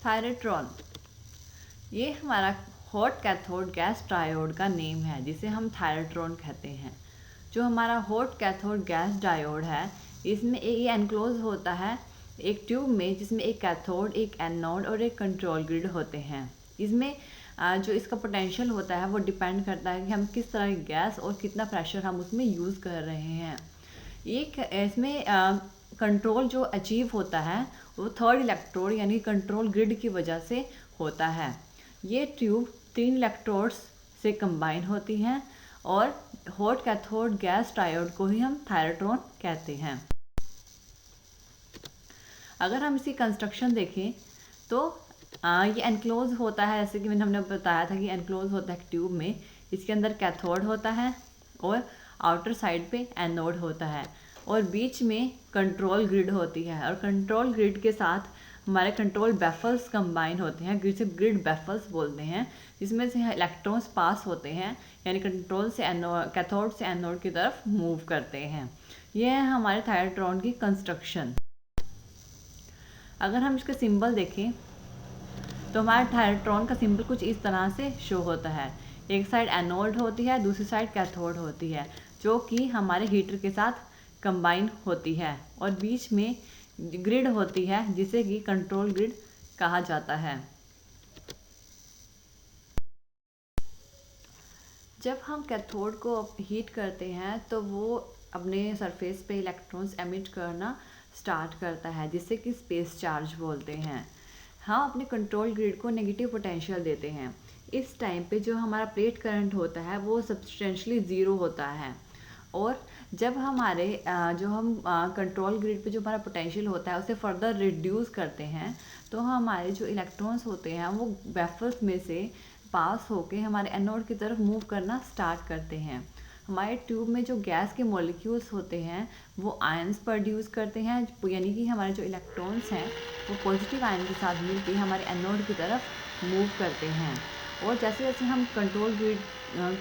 थायरेट्रॉन, ये हमारा hot cathode gas diode का नेम है जिसे हम थायरेट्रॉन कहते हैं। जो हमारा हॉट कैथोड गैस डायोड है, इसमें ये एनक्लोज होता है एक ट्यूब में, जिसमें एक कैथोड, एक एनोड और एक कंट्रोल ग्रिड होते हैं। इसमें जो इसका पोटेंशियल होता है वो डिपेंड करता है कि हम किस तरह की गैस और कितना प्रेशर हम उसमें यूज़ कर रहे हैं। एक इसमें कंट्रोल जो अचीव होता है वो थर्ड इलेक्ट्रोड यानी कंट्रोल ग्रिड की वजह से होता है। ये ट्यूब 3 इलेक्ट्रोड्स से कंबाइन होती हैं और हॉट कैथोड गैस डायोड को ही हम थायरेट्रॉन कहते हैं। अगर हम इसकी कंस्ट्रक्शन देखें तो ये एनक्लोज होता है, जैसे कि हमने बताया था कि एनक्लोज होता है ट्यूब में। इसके अंदर कैथोड होता है और आउटर साइड पे एनोड होता है और बीच में कंट्रोल ग्रिड होती है, और कंट्रोल ग्रिड के साथ हमारे कंट्रोल बैफल्स कंबाइन होते हैं, जिसे ग्रिड बैफल्स बोलते हैं, जिसमें से इलेक्ट्रॉन्स पास होते हैं, यानी कंट्रोल से कैथोड से एनोड की तरफ मूव करते हैं। यह है हमारे थायरेट्रॉन की कंस्ट्रक्शन। अगर हम इसका सिंबल देखें तो हमारे थायरेट्रॉन का सिंबल कुछ इस तरह से शो होता है। एक साइड एनोड होती है, दूसरी साइड कैथोड होती है, जो कि हमारे हीटर के साथ कंबाइन होती है, और बीच में ग्रिड होती है जिसे कि कंट्रोल ग्रिड कहा जाता है। जब हम कैथोड को हीट करते हैं तो वो अपने सरफेस पे इलेक्ट्रॉन्स एमिट करना स्टार्ट करता है, जिसे कि स्पेस चार्ज बोलते हैं। हम अपने कंट्रोल ग्रिड को नेगेटिव पोटेंशियल देते हैं। इस टाइम पे जो हमारा प्लेट करंट होता है वो सब्सटेंशियली ज़ीरो होता है, और जब हमारे जो हम कंट्रोल ग्रिड पे जो हमारा पोटेंशियल होता है उसे फर्दर रिड्यूस करते हैं, तो हमारे जो इलेक्ट्रॉन्स होते हैं वो बैफल्स में से पास होके हमारे एनोड की तरफ मूव करना स्टार्ट करते हैं। हमारे ट्यूब में जो गैस के मॉलिक्यूल्स होते हैं वो आयंस प्रोड्यूस करते हैं, यानी कि हमारे जो इलेक्ट्रॉन्स हैं वो पॉजिटिव आयन के साथ मिलकर हमारे एनोड की तरफ मूव करते हैं। और जैसे जैसे हम कंट्रोल ग्रिड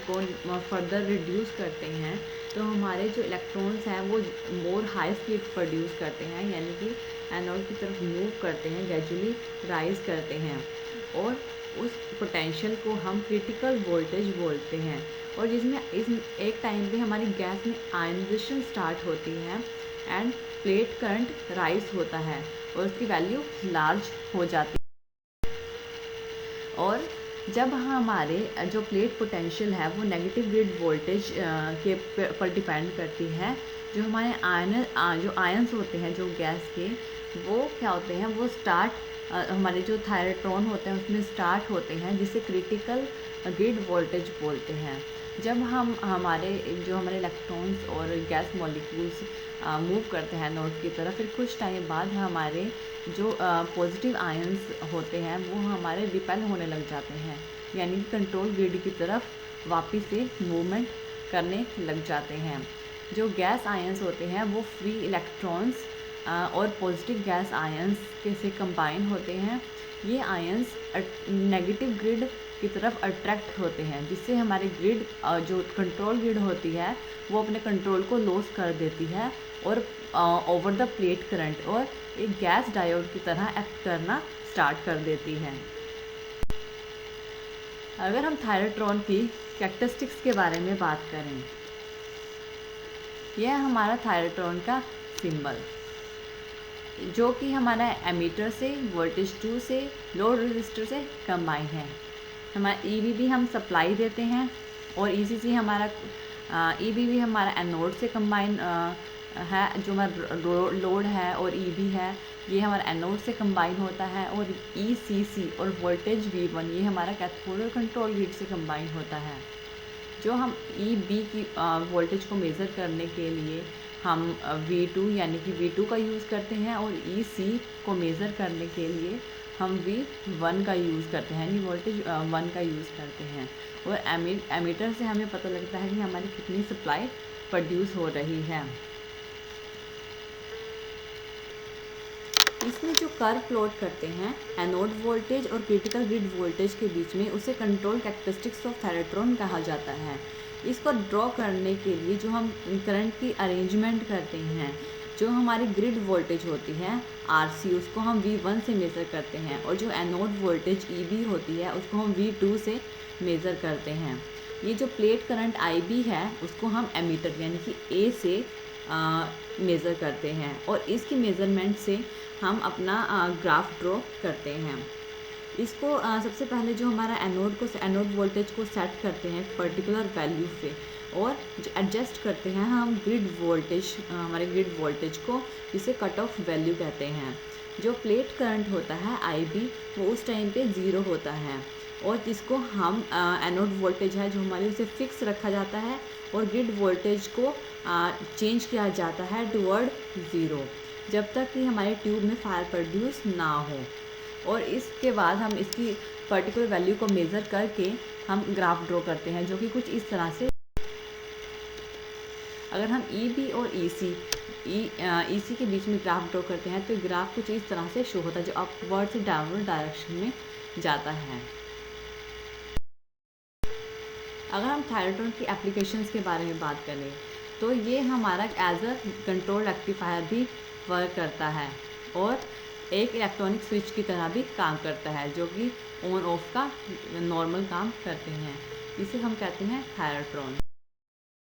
को फर्दर रिड्यूस करते हैं तो हमारे जो इलेक्ट्रॉन्स हैं वो मोर हाई स्पीड प्रोड्यूस करते हैं, यानी कि एनोड की तरफ मूव करते हैं, ग्रेजुअली राइज करते हैं, और उस पोटेंशियल को हम क्रिटिकल वोल्टेज बोलते हैं। और जिसमें इस एक टाइम पे हमारी गैस में आयनाइजेशन स्टार्ट होती है एंड प्लेट करंट राइज होता है और उसकी वैल्यू लार्ज हो जाती है। और जब हमारे जो प्लेट पोटेंशियल है वो नेगेटिव ग्रिड वोल्टेज के पर डिपेंड करती है। जो हमारे आयंस होते हैं जो गैस के, वो क्या होते हैं, वो हमारे जो थायरेट्रॉन होते हैं उसमें स्टार्ट होते हैं, जिसे क्रिटिकल ग्रिड वोल्टेज बोलते हैं। जब हमारे इलेक्ट्रॉन्स और गैस मॉलिक्यूल्स मूव करते हैं नोड की तरफ, फिर कुछ टाइम बाद हमारे जो पॉजिटिव आयंस होते हैं वो हमारे रिपेल होने लग जाते हैं, यानी कि कंट्रोल ग्रिड की तरफ वापस से मूवमेंट करने लग जाते हैं। जो गैस आयंस होते हैं वो फ्री इलेक्ट्रॉन्स और पॉजिटिव गैस आयंस के से कंबाइन होते हैं। ये आयंस नेगेटिव ग्रिड की तरफ अट्रैक्ट होते हैं, जिससे हमारी ग्रिड जो कंट्रोल ग्रिड होती है वो अपने कंट्रोल को लॉस कर देती है और ओवर द प्लेट करंट और एक गैस डायोड की तरह एक्ट करना स्टार्ट कर देती है। अगर हम थायरेट्रॉन की कैरेक्टरिस्टिक्स के बारे में बात करें, यह हमारा थायरेट्रॉन का सिंबल, जो कि हमारा एमीटर से, वोल्टेज 2 से, लोड रजिस्टर से कंबाइन है। हमारा ईबीबी हम सप्लाई देते हैं और ईसीसी हमारा ईबीबी हमारा एनोड से कंबाइन है। जो हमारा लोड है और ईबी है ये हमारा एनोड से कंबाइन होता है, और ईसीसी और वोल्टेज V1 ये हमारा कैथोड और कंट्रोल ग्रिड से कंबाइन होता है। जो हम ईबी की वोल्टेज को मेज़र करने के लिए हम V2 यानी कि V2 का यूज़ करते हैं, और EC को मेज़र करने के लिए हम V1 का यूज़ करते हैं, यानी वोल्टेज 1 का यूज़ करते हैं। और एमीटर से हमें पता लगता है कि हमारी कितनी सप्लाई प्रोड्यूस हो रही है। इसमें जो कर्व प्लॉट करते हैं एनोड वोल्टेज और क्रिटिकल ग्रिड वोल्टेज के बीच में, उसे कंट्रोल कैरेक्टरिस्टिक्स ऑफ थायरेट्रॉन कहा जाता है। इसको ड्रॉ करने के लिए जो हम करंट की अरेंजमेंट करते हैं, जो हमारी ग्रिड वोल्टेज होती है RC, उसको हम V1 से मेज़र करते हैं, और जो एनोड वोल्टेज EB होती है उसको हम V2 से मेज़र करते हैं। ये जो प्लेट करंट IB है उसको हम एमीटर यानी कि A से मेज़र करते हैं, और इसकी मेज़रमेंट से हम अपना ग्राफ ड्रॉ करते हैं। इसको सबसे पहले जो हमारा एनोड वोल्टेज को सेट करते हैं पर्टिकुलर वैल्यू पे, और जो एडजस्ट करते हैं हम हमारे ग्रिड वोल्टेज को, जिसे कट ऑफ वैल्यू कहते हैं। जो प्लेट करंट होता है IB वो उस टाइम पे 0 होता है, और जिसको हम एनोड वोल्टेज है जो हमारे, उसे फिक्स रखा जाता है, और ग्रिड वोल्टेज को चेंज किया जाता है टुवर्ड 0 जब तक कि हमारे ट्यूब में फायर प्रोड्यूस ना हो। और इसके बाद हम इसकी पर्टिकुलर वैल्यू को मेज़र करके हम ग्राफ ड्रॉ करते हैं, जो कि कुछ इस तरह से। अगर हम EB और EC के बीच में ग्राफ ड्रॉ करते हैं तो ग्राफ कुछ इस तरह से शो होता है, जो अपवर्ड से डाउनवर्ड डायरेक्शन में जाता है। अगर हम थायरोट्रॉन की एप्लीकेशंस के बारे में बात करें तो ये हमारा एज अ कंट्रोल रेक्टिफायर भी वर्क करता है, और एक इलेक्ट्रॉनिक स्विच की तरह भी काम करता है, जो कि ऑन ऑफ का नॉर्मल काम करते हैं। इसे हम कहते हैं थायरोट्रॉन।